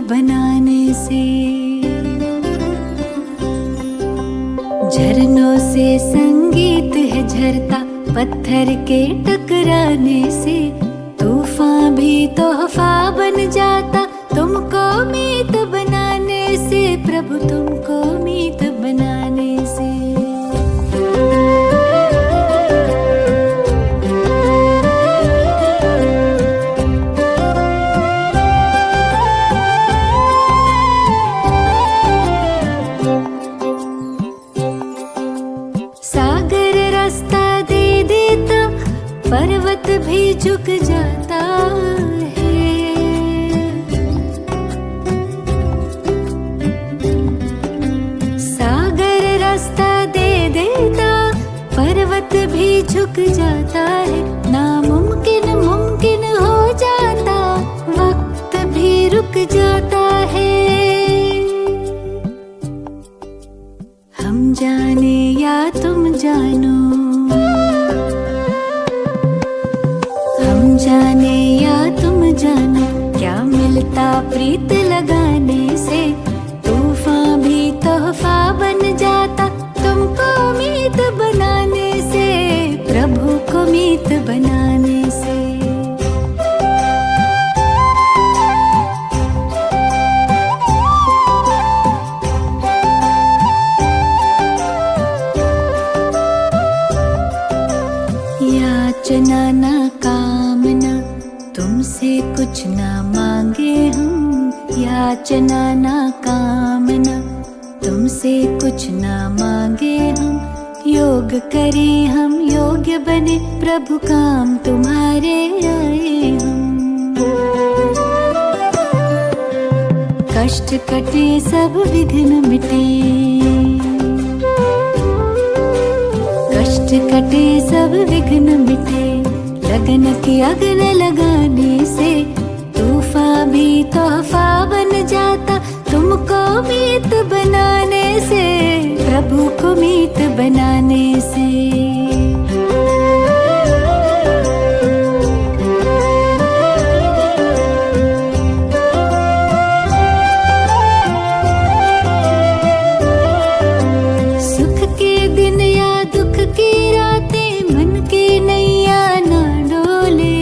बनाने से, झरनों से संगीत है झरता पत्थर के टकराने से, तूफान भी तोहफा बन जाता तुमको मीत बनाने से, प्रभु तुमको मीत बनाने से। सागर रास्ता दे देता पर्वत भी झुक जाता है, सागर रास्ता दे देता पर्वत भी झुक जाता है, नामुमकिन मुमकिन हो जाता वक्त भी रुक जाता है। हम जाने या तुम जानो, हम जाने या तुम जानो, क्या मिलता प्रीत लगाने से, तूफान भी तोहफा बन जाता तुमको मीत बनाने से, प्रभु को मीत बनाने से। याचना ना कामना तुमसे कुछ ना मांगे हम, याचना ना कामना तुमसे कुछ ना मांगे हम, योग करें हम योग्य बने प्रभु काम तुम्हारे आए हम। कष्ट कटे सब विघ्न मिटे, कष्ट कटे सब विघ्न मिटे, लगन की अग्न लगाने से, तूफान भी तोहफा बन जाता तुमको मीत बनाने से, प्रभु को मीत बनाने से। सुख के दिन या दुख की रातें मन की नैया ना डोले,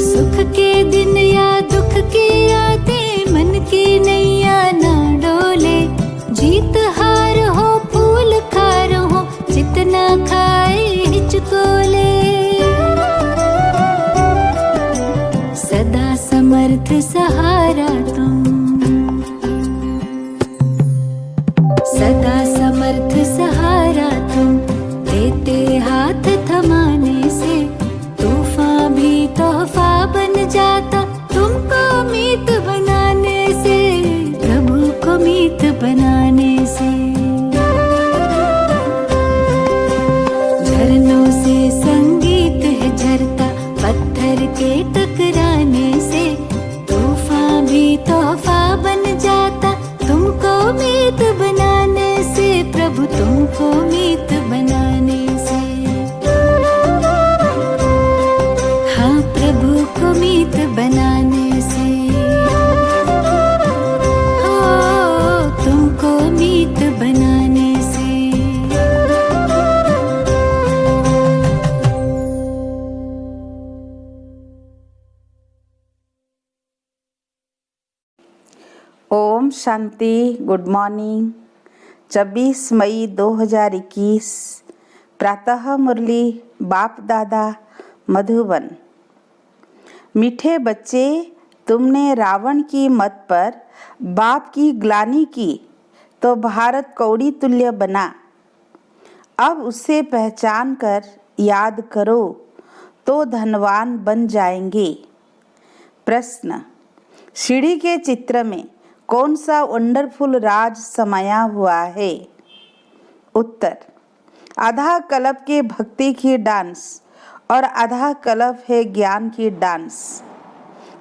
सुख के दिन या दुख की रातें मन की नैया ना डोले, जीत हार हो फूल खार हो जितना खाए हिचकोले, सदा समर्थ सहारा तुम, सदा समर्थ सहारा तुम, देते हाथ थमाने से, तूफान भी तोहफा बन जाता तुमको मीत बनाने से, प्रभु को मीत बनाने से। झरनों से संगीत है झरता पत्थर के टकराने से, तूफान भी तोहफा बन जाता तुमको मीत बनाने से, प्रभु तुमको मीत बनाने से। हाँ प्रभु को मीत बनाने से, हो तुमको मीत बनाने से। ओम शांति। Good morning. 26 मई 2021 प्रातः मुरली बाप दादा मधुबन। मीठे बच्चे, तुमने रावण की मत पर बाप की ग्लानि की तो भारत कौड़ी तुल्य बना। अब उससे पहचान कर याद करो तो धनवान बन जाएंगे। प्रश्न, सीढ़ी के चित्र में कौन सा वंडरफुल राज समाया हुआ है? उत्तर, आधा कल्प के भक्ति की डांस और आधा कल्प है ज्ञान की डांस।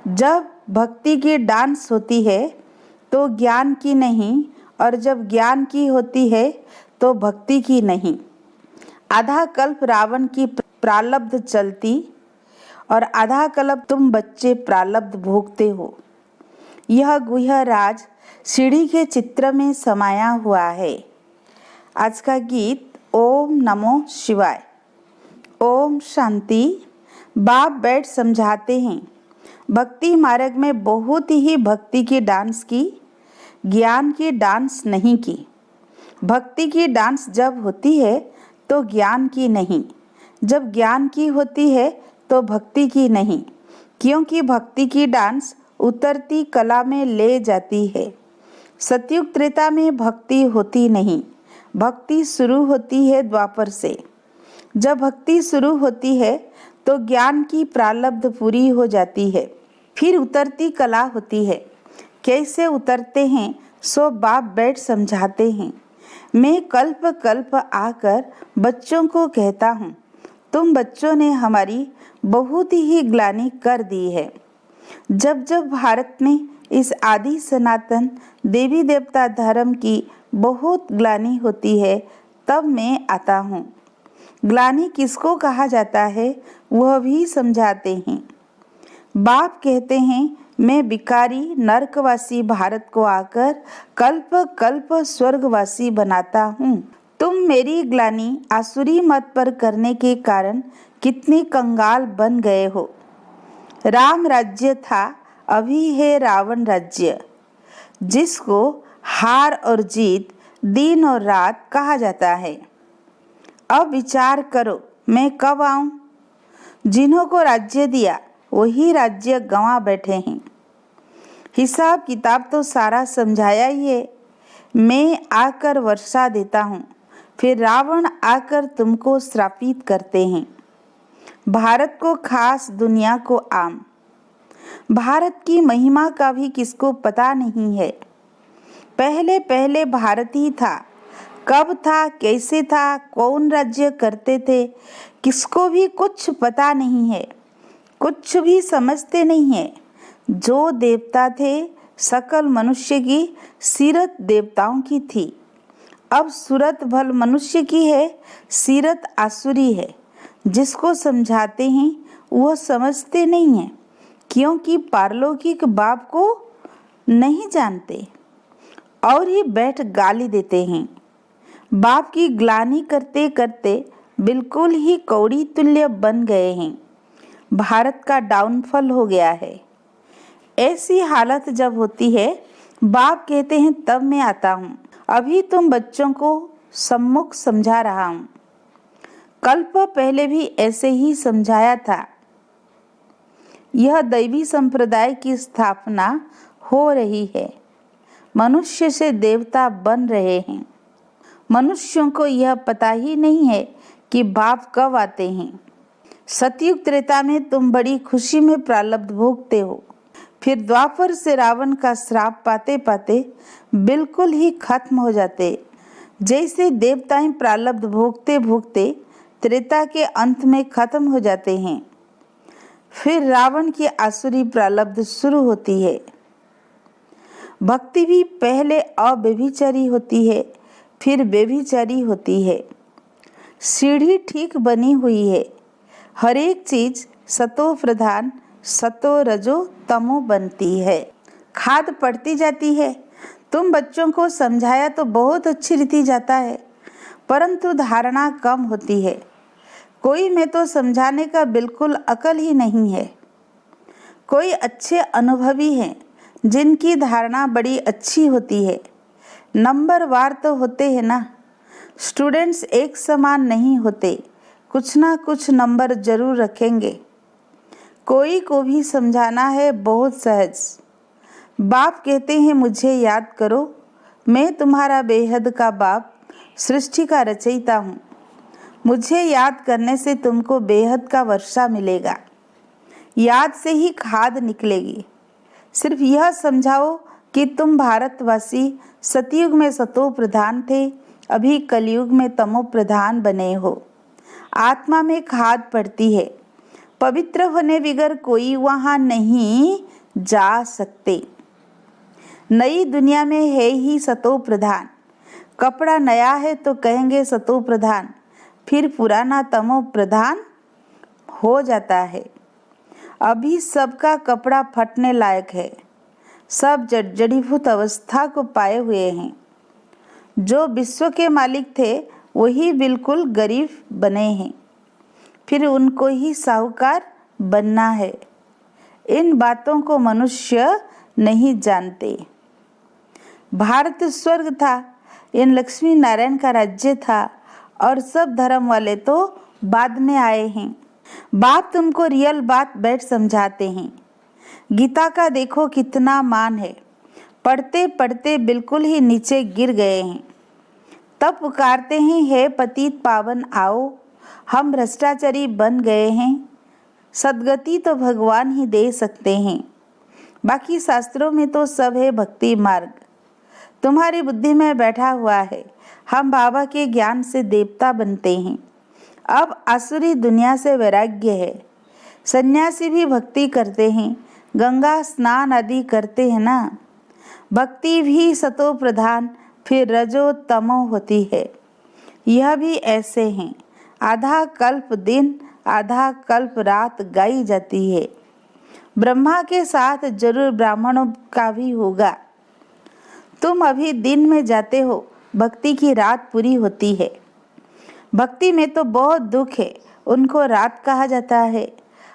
जब भक्ति की डांस होती है तो ज्ञान की नहीं, और जब ज्ञान की होती है तो भक्ति की नहीं। आधा कल्प रावण की प्रारब्ध चलती और आधा कल्प तुम बच्चे प्रारब्ध भोगते हो। यह गुह्य राज सीढ़ी के चित्र में समाया हुआ है। आज का गीत ओम नमो शिवाय। ओम शांति। बाप बैठ समझाते हैं, भक्ति मार्ग में बहुत ही भक्ति की डांस की, ज्ञान की डांस नहीं की। भक्ति की डांस जब होती है तो ज्ञान की नहीं, जब ज्ञान की होती है तो भक्ति की नहीं, क्योंकि भक्ति की डांस उतरती कला में ले जाती है। सतयुग त्रेता में भक्ति होती नहीं, भक्ति शुरू होती है द्वापर से। जब भक्ति शुरू होती है तो ज्ञान की प्रारब्ध पूरी हो जाती है, फिर उतरती कला होती है। कैसे उतरते हैं सो बाप बैठ समझाते हैं। मैं कल्प कल्प आकर बच्चों को कहता हूँ, तुम बच्चों ने हमारी बहुत ही ग्लानि कर दी है। जब जब भारत में इस आदि सनातन देवी देवता धर्म की बहुत ग्लानि होती है तब मैं आता हूँ। ग्लानि किसको कहा जाता है वह भी समझाते हैं। बाप कहते हैं, मैं बिकारी नरकवासी भारत को आकर कल्प कल्प स्वर्गवासी बनाता हूँ। तुम मेरी ग्लानि आसुरी मत पर करने के कारण कितने कंगाल बन गए हो। राम राज्य था, अभी है रावण राज्य, जिसको हार और जीत दिन और रात कहा जाता है। अब विचार करो, मैं कब आऊं? जिन्हों को राज्य दिया वही राज्य गंवा बैठे हैं। हिसाब किताब तो सारा समझाया ही है। मैं आकर वर्षा देता हूँ, फिर रावण आकर तुमको श्रापित करते हैं। भारत को खास, दुनिया को आम। भारत की महिमा का भी किसको पता नहीं है। पहले पहले भारत ही था। कब था, कैसे था, कौन राज्य करते थे, किसको भी कुछ पता नहीं है, कुछ भी समझते नहीं है। जो देवता थे सकल मनुष्य की सीरत देवताओं की थी। अब सूरत भल मनुष्य की है, सीरत आसुरी है। जिसको समझाते हैं वह समझते नहीं है, क्योंकि पारलौकिक बाप को नहीं जानते और ये बैठ गाली देते हैं। बाप की ग्लानि करते करते बिल्कुल ही कौड़ी तुल्य बन गए हैं। भारत का डाउनफॉल हो गया है। ऐसी हालत जब होती है बाप कहते हैं तब मैं आता हूँ। अभी तुम बच्चों को सम्मुख समझा रहा हूँ। कल्प पहले भी ऐसे ही समझाया था। यह दैवी संप्रदाय की स्थापना हो रही है। मनुष्य से देवता बन रहे हैं। मनुष्यों को यह पता ही नहीं है कि बाप कब आते हैं। सतयुग त्रेता में तुम बड़ी खुशी में प्रारब्ध भोगते हो, फिर द्वापर से रावण का श्राप पाते पाते बिल्कुल ही खत्म हो जाते। जैसे देवताएं प्रारब्ध भोगते भोगते त्रेता के अंत में खत्म हो जाते हैं, फिर रावण की आसुरी प्रारब्ध शुरू होती है। भक्ति भी पहले अव्यभिचारी होती है, फिर व्यभिचारी होती है। सीढ़ी ठीक बनी हुई है। हर एक चीज सतो प्रधान, सतो रजो तमो बनती है। खाद पड़ती जाती है। तुम बच्चों को समझाया तो बहुत अच्छी रीति जाता है, परंतु धारणा कम होती है। कोई में तो समझाने का बिल्कुल अकल ही नहीं है। कोई अच्छे अनुभवी हैं जिनकी धारणा बड़ी अच्छी होती है। नंबर वार तो होते हैं ना। स्टूडेंट्स एक समान नहीं होते, कुछ ना कुछ नंबर जरूर रखेंगे। कोई को भी समझाना है बहुत सहज। बाप कहते हैं मुझे याद करो, मैं तुम्हारा बेहद का बाप, सृष्टि का रचयिता हूँ। मुझे याद करने से तुमको बेहद का वर्षा मिलेगा। याद से ही खाद निकलेगी। सिर्फ यह समझाओ कि तुम भारतवासी सतयुग में सतो प्रधान थे, अभी कलयुग में तमो प्रधान बने हो। आत्मा में खाद पड़ती है। पवित्र होने बिगर कोई वहाँ नहीं जा सकते। नई दुनिया में है ही सतो प्रधान। कपड़ा नया है तो कहेंगे सतो प्रधान, फिर पुराना तमो प्रधान हो जाता है। अभी सबका कपड़ा फटने लायक है, सब जड़ीभूत अवस्था को पाए हुए हैं। जो विश्व के मालिक थे वही बिल्कुल गरीब बने हैं, फिर उनको ही साहूकार बनना है। इन बातों को मनुष्य नहीं जानते। भारत स्वर्ग था, इन लक्ष्मी नारायण का राज्य था, और सब धर्म वाले तो बाद में आए हैं। बाप तुमको रियल बात बैठ समझाते हैं। गीता का देखो कितना मान है, पढ़ते पढ़ते बिल्कुल ही नीचे गिर गए हैं। तब पुकारते हैं, हे पतित पावन आओ, हम भ्रष्टाचारी बन गए हैं। सद्गति तो भगवान ही दे सकते हैं, बाकी शास्त्रों में तो सब है भक्ति मार्ग। तुम्हारी बुद्धि में बैठा हुआ है, हम बाबा के ज्ञान से देवता बनते हैं। अब आसुरी दुनिया से वैराग्य है। सन्यासी भी भक्ति करते हैं, गंगा स्नान आदि करते हैं ना। भक्ति भी सतो प्रधान, फिर रजो तमो होती है। यह भी ऐसे हैं, आधा कल्प दिन आधा कल्प रात गाई जाती है। ब्रह्मा के साथ जरूर ब्राह्मणों का भी होगा। तुम अभी दिन में जाते हो, भक्ति की रात पूरी होती है। भक्ति में तो बहुत दुख है, उनको रात कहा जाता है।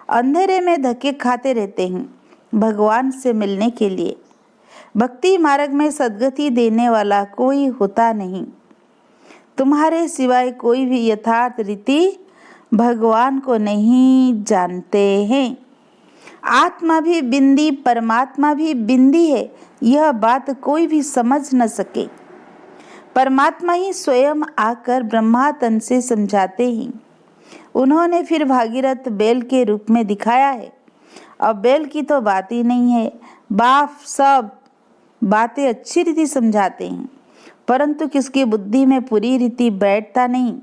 अंधेरे में धक्के खाते रहते हैं भगवान से मिलने के लिए। भक्ति मार्ग में सद्गति देने वाला कोई होता नहीं। तुम्हारे सिवाय कोई भी यथार्थ रीति भगवान को नहीं जानते हैं। आत्मा भी बिंदी, परमात्मा भी बिंदी है, यह बात कोई भी समझ न सके। परमात्मा ही स्वयं आकर ब्रह्मा तन से समझाते हैं। उन्होंने फिर भागीरथ बैल के रूप में दिखाया है। अब बैल की तो बात ही नहीं है। बाप सब बातें अच्छी रीति समझाते हैं, परंतु किसकी बुद्धि में पूरी रीति बैठता नहीं।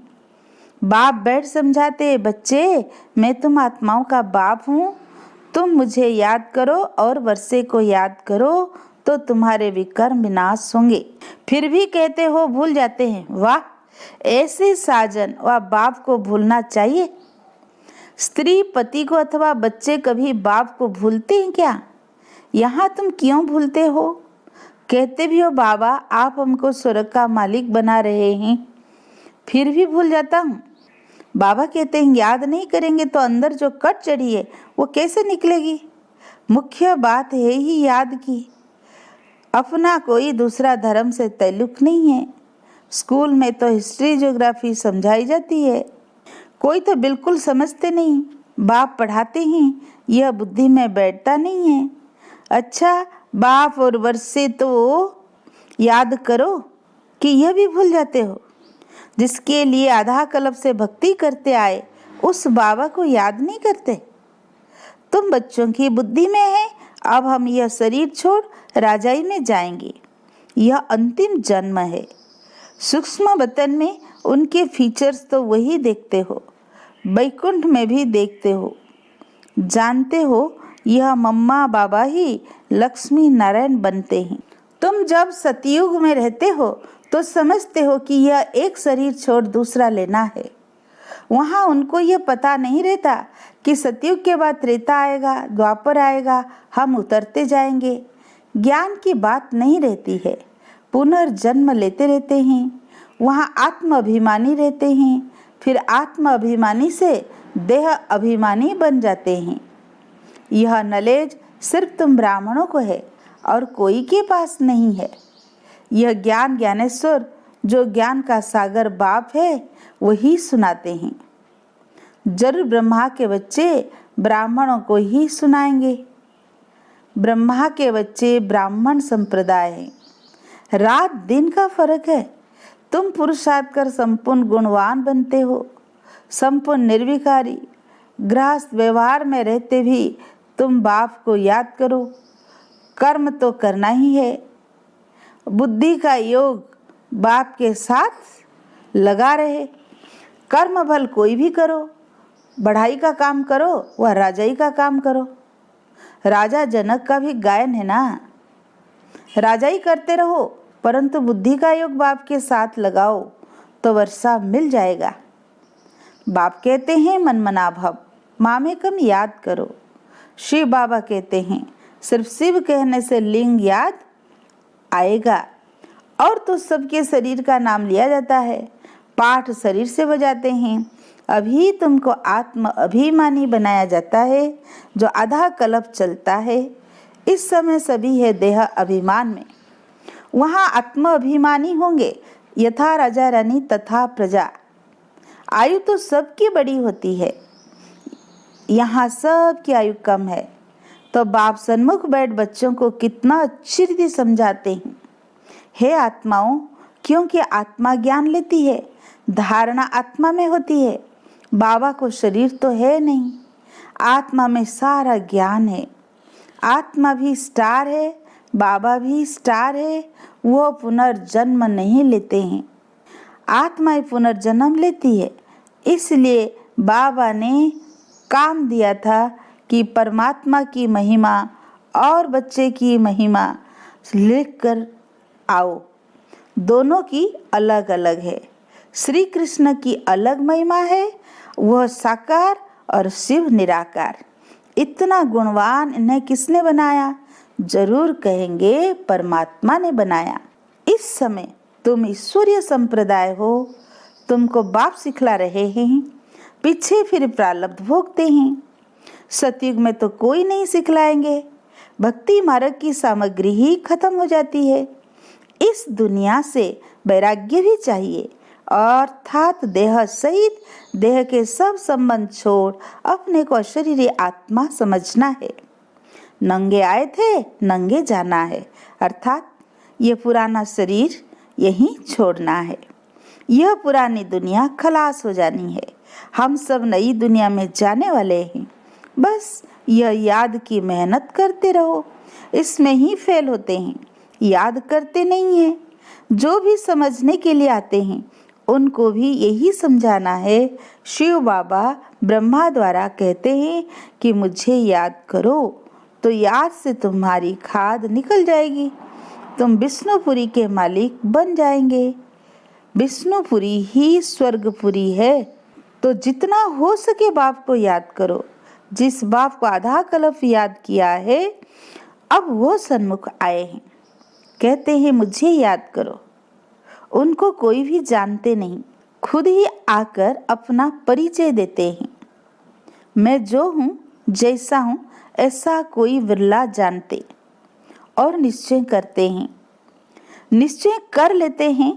बाप बैठ समझाते, बच्चे मैं तुम आत्माओं का बाप हूँ, तुम मुझे याद करो और वर्षे को याद करो तो तुम्हारे विकर्म विनाश होंगे। फिर भी कहते हो भूल जाते हैं। वाह, ऐसे साजन व बाप को भूलना चाहिए। स्त्री पति को अथवा बच्चे कभी बाप को भूलते हैं क्या? यहाँ तुम क्यों भूलते हो? कहते भी हो बाबा आप हमको स्वर्ग का मालिक बना रहे हैं, फिर भी भूल जाता हूँ। बाबा कहते हैं याद नहीं करेंगे तो अंदर जो कट चढ़ी है वो कैसे निकलेगी। मुख्य बात है ही याद की। अपना कोई दूसरा धर्म से ताल्लुक नहीं है। स्कूल में तो हिस्ट्री ज्योग्राफी समझाई जाती है, कोई तो बिल्कुल समझते नहीं। बाप पढ़ाते हैं, यह बुद्धि में बैठता नहीं है। अच्छा, बाप और वर्षे तो याद करो कि यह भी भूल जाते हो। जिसके लिए आधा कल्प से भक्ति करते आए उस बाबा को याद नहीं करते। तुम बच्चों की बुद्धि में है, अब हम यह शरीर छोड़ राजाई में जाएंगे। यह अंतिम जन्म है। सूक्ष्म वतन में उनके फीचर्स तो वही देखते हो, वैकुंठ में भी देखते हो। जानते हो यह मम्मा बाबा ही लक्ष्मी नारायण बनते हैं। तुम जब सतयुग में रहते हो तो समझते हो कि यह एक शरीर छोड़ दूसरा लेना है। वहाँ उनको यह पता नहीं रहता कि सतयुग के बाद त्रेता आएगा, द्वापर आएगा, हम उतरते जाएंगे। ज्ञान की बात नहीं रहती है। पुनर्जन्म लेते रहते हैं। वहाँ आत्म अभिमानी रहते हैं, फिर आत्म अभिमानी से देह अभिमानी बन जाते हैं। यह नॉलेज सिर्फ तुम ब्राह्मणों को है और कोई के पास नहीं है। यह ज्ञान ज्ञानेश्वर जो ज्ञान का सागर बाप है वही सुनाते हैं। जरूर ब्रह्मा के बच्चे ब्राह्मणों को ही सुनाएंगे। ब्रह्मा के बच्चे ब्राह्मण संप्रदाय है। रात दिन का फर्क है। तुम पुरुषार्थ कर संपूर्ण गुणवान बनते हो, संपूर्ण निर्विकारी। गृहस्थ व्यवहार में रहते भी तुम बाप को याद करो। कर्म तो करना ही है। बुद्धि का योग बाप के साथ लगा रहे। कर्म भल कोई भी करो, बढ़ाई का काम करो व राजाई का काम करो। राजा जनक का भी गायन है ना। राजाई करते रहो परंतु बुद्धि का योग बाप के साथ लगाओ तो वर्षा मिल जाएगा। बाप कहते हैं मन मना भव, मामेकम याद करो। शिव बाबा कहते हैं सिर्फ शिव कहने से लिंग याद आएगा। और तो सबके शरीर का नाम लिया जाता है, पाठ शरीर से बजाते हैं। अभी तुमको आत्म अभिमानी बनाया जाता है जो आधा कल्प चलता है। इस समय सभी है देह अभिमान में, वहाँ आत्म अभिमानी होंगे। यथा राजा रानी तथा प्रजा। आयु तो सबकी बड़ी होती है, यहाँ सबकी आयु कम है। तो बाप सन्मुख बैठ बच्चों को कितना अच्छी रीति समझाते हैं। हे आत्माओं, क्योंकि आत्मा ज्ञान लेती है, धारणा आत्मा में होती है। बाबा को शरीर तो है नहीं, आत्मा में सारा ज्ञान है। आत्मा भी स्टार है, बाबा भी स्टार है। वो पुनर्जन्म नहीं लेते हैं, आत्मा ही पुनर्जन्म लेती है। इसलिए बाबा ने काम दिया था कि परमात्मा की महिमा और बच्चे की महिमा लिख कर आओ। दोनों की अलग अलग है। श्री कृष्ण की अलग महिमा है, वह साकार और शिव निराकार। इतना गुणवान इन्हें किसने बनाया? जरूर कहेंगे परमात्मा ने बनाया। इस समय तुम ईश्वरीय संप्रदाय हो, तुमको बाप सिखला रहे हैं, पीछे फिर प्रारब्ध भोगते हैं। सतयुग में तो कोई नहीं सिखलाएंगे, भक्ति मार्ग की सामग्री ही खत्म हो जाती है। इस दुनिया से वैराग्य भी चाहिए, अर्थात देह सहित देह के सब संबंध छोड़ अपने को शरीर आत्मा समझना है। नंगे आए थे, नंगे जाना है, अर्थात ये पुराना शरीर यहीं छोड़ना है। यह पुरानी दुनिया खलास हो जानी है। हम सब नई दुनिया में जाने वाले हैं। बस यह याद की मेहनत करते रहो, इसमें ही फेल होते हैं, याद करते नहीं हैं। जो भी समझने के लिए आते हैं उनको भी यही समझाना है। शिव बाबा ब्रह्मा द्वारा कहते हैं कि मुझे याद करो, तो याद से तुम्हारी खाद निकल जाएगी, तुम विष्णुपुरी के मालिक बन जाएंगे। विष्णुपुरी ही स्वर्गपुरी है। तो जितना हो सके बाप को याद करो। जिस बाप को आधा कल्प याद किया है, अब वो सन्मुख आए हैं, कहते हैं मुझे याद करो। उनको कोई भी जानते नहीं, खुद ही आकर अपना परिचय देते हैं। मैं जो हूँ, जैसा हूँ, ऐसा कोई विरला जानते और निश्चय करते हैं। निश्चय कर लेते हैं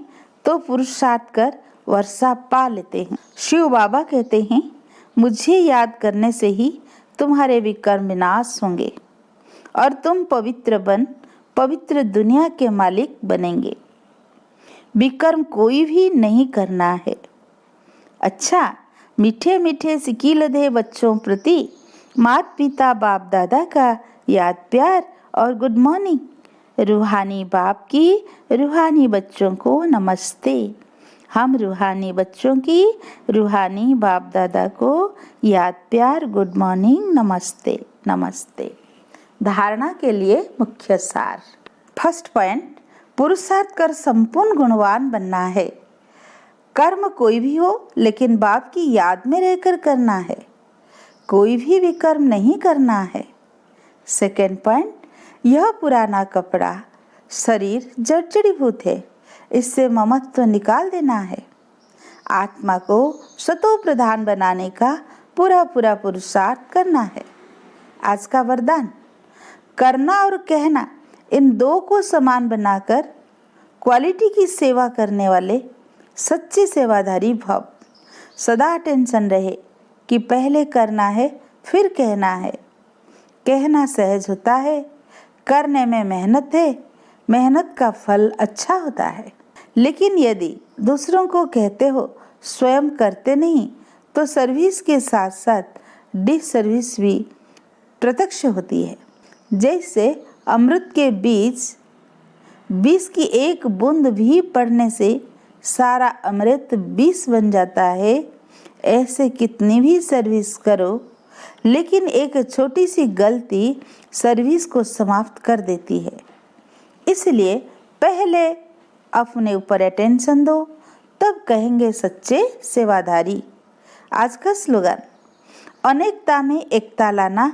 तो पुरुषार्थ कर वर्षा पा लेते हैं। शिव बाबा कहते हैं मुझे याद करने से ही तुम्हारे विकर्म विनाश होंगे और तुम पवित्र बन पवित्र दुनिया के मालिक बनेंगे। विकर्म कोई भी नहीं करना है। अच्छा, मीठे मीठे सिकील दे बच्चों प्रति माता पिता बाप दादा का याद प्यार और गुड मॉर्निंग। रूहानी बाप की रूहानी बच्चों को नमस्ते। हम रूहानी बच्चों की रूहानी बाप दादा को याद प्यार गुड मॉर्निंग नमस्ते नमस्ते। धारणा के लिए मुख्य सार। फर्स्ट पॉइंट, पुरुषार्थ कर संपूर्ण गुणवान बनना है। कर्म कोई भी हो लेकिन बाप की याद में रहकर करना है, कोई भी विकर्म नहीं करना है। सेकेंड पॉइंट, यह पुराना कपड़ा शरीर जर्जरीभूत है, इससे ममत्व निकाल देना है। आत्मा को सतो प्रधान बनाने का पूरा पूरा पुरुषार्थ करना है। आज का वरदान, करना और कहना इन दो को समान बनाकर क्वालिटी की सेवा करने वाले सच्चे सेवाधारी भव। सदा टेंशन रहे कि पहले करना है फिर कहना है। कहना सहज होता है, करने में मेहनत है, मेहनत का फल अच्छा होता है। लेकिन यदि दूसरों को कहते हो स्वयं करते नहीं तो सर्विस के साथ साथ डिस सर्विस भी प्रत्यक्ष होती है। जैसे अमृत के बीज की एक बूंद भी पड़ने से सारा अमृत विष बन जाता है। ऐसे कितनी भी सर्विस करो लेकिन एक छोटी सी गलती सर्विस को समाप्त कर देती है। इसलिए पहले अपने ऊपर अटेंशन दो, तब कहेंगे सच्चे सेवाधारी। आज का स्लोगन, अनेकता में एकता लाना,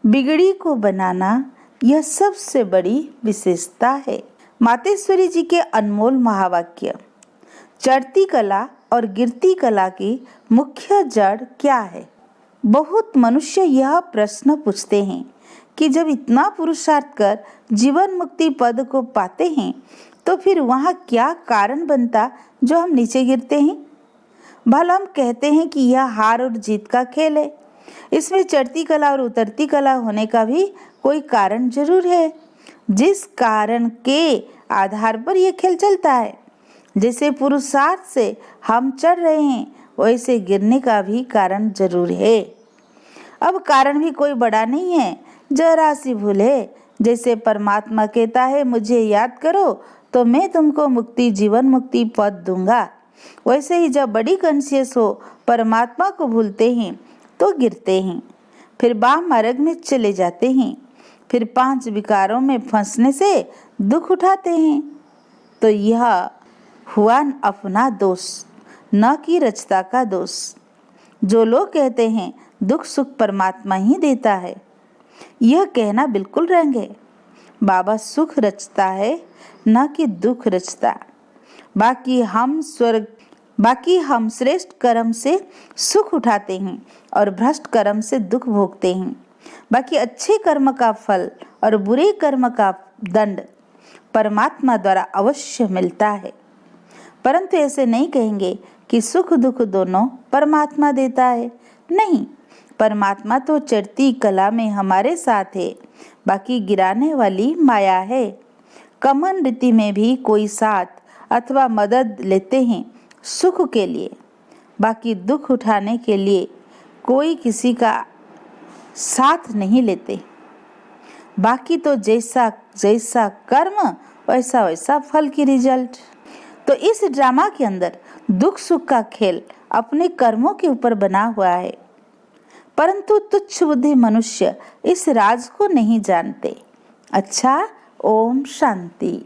बिगड़ी को बनाना, यह सबसे बड़ी विशेषता है। मातेश्वरी जी के अनमोल महावाक्य। चढ़ती कला और गिरती कला की मुख्य जड़ क्या है? बहुत मनुष्य यह प्रश्न पूछते हैं कि जब इतना पुरुषार्थ कर जीवन मुक्ति पद को पाते हैं तो फिर वहाँ क्या कारण बनता जो हम नीचे गिरते हैं? भला हम कहते हैं कि यह हार और जीत का खेल है, इसमें चढ़ती कला और उतरती कला होने का भी कोई कारण जरूर है, जिस कारण के आधार पर यह खेल चलता है। जैसे पुरुषार्थ से हम चढ़ रहे हैं वैसे गिरने का भी कारण जरूर है। अब कारण भी कोई बड़ा नहीं है, जरा सी भूल है। जैसे परमात्मा कहता है मुझे याद करो तो मैं तुमको मुक्ति जीवन मुक्ति पद दूंगा, वैसे ही जब बड़ी कॉन्शियस हो परमात्मा को भूलते हैं तो गिरते हैं, फिर वाम मार्ग में चले जाते हैं, फिर 5 विकारों में फंसने से दुख उठाते हैं। तो यह हुआ अपना दोष, न कि रचता का दोष। जो लोग कहते हैं दुख सुख परमात्मा ही देता है, यह कहना बिल्कुल रंग है। बाबा सुख रचता है, न कि दुख रचता। बाकी हम श्रेष्ठ कर्म से सुख उठाते हैं और भ्रष्ट कर्म से दुख भोगते हैं। बाकी अच्छे कर्म का फल और बुरे कर्म का दंड परमात्मा द्वारा अवश्य मिलता है, परंतु ऐसे नहीं कहेंगे कि सुख दुख दोनों परमात्मा देता है। नहीं, परमात्मा तो चढ़ती कला में हमारे साथ है, बाकी गिराने वाली माया है। कमन रीति में भी कोई साथ अथवा मदद लेते हैं सुख के लिए, बाकी दुख उठाने के लिए कोई किसी का साथ नहीं लेते। बाकी तो जैसा जैसा कर्म वैसा वैसा फल की रिजल्ट। तो इस ड्रामा के अंदर दुख सुख का खेल अपने कर्मों के ऊपर बना हुआ है, परंतु तुच्छ बुद्धि मनुष्य इस राज को नहीं जानते। अच्छा, ओम शांति।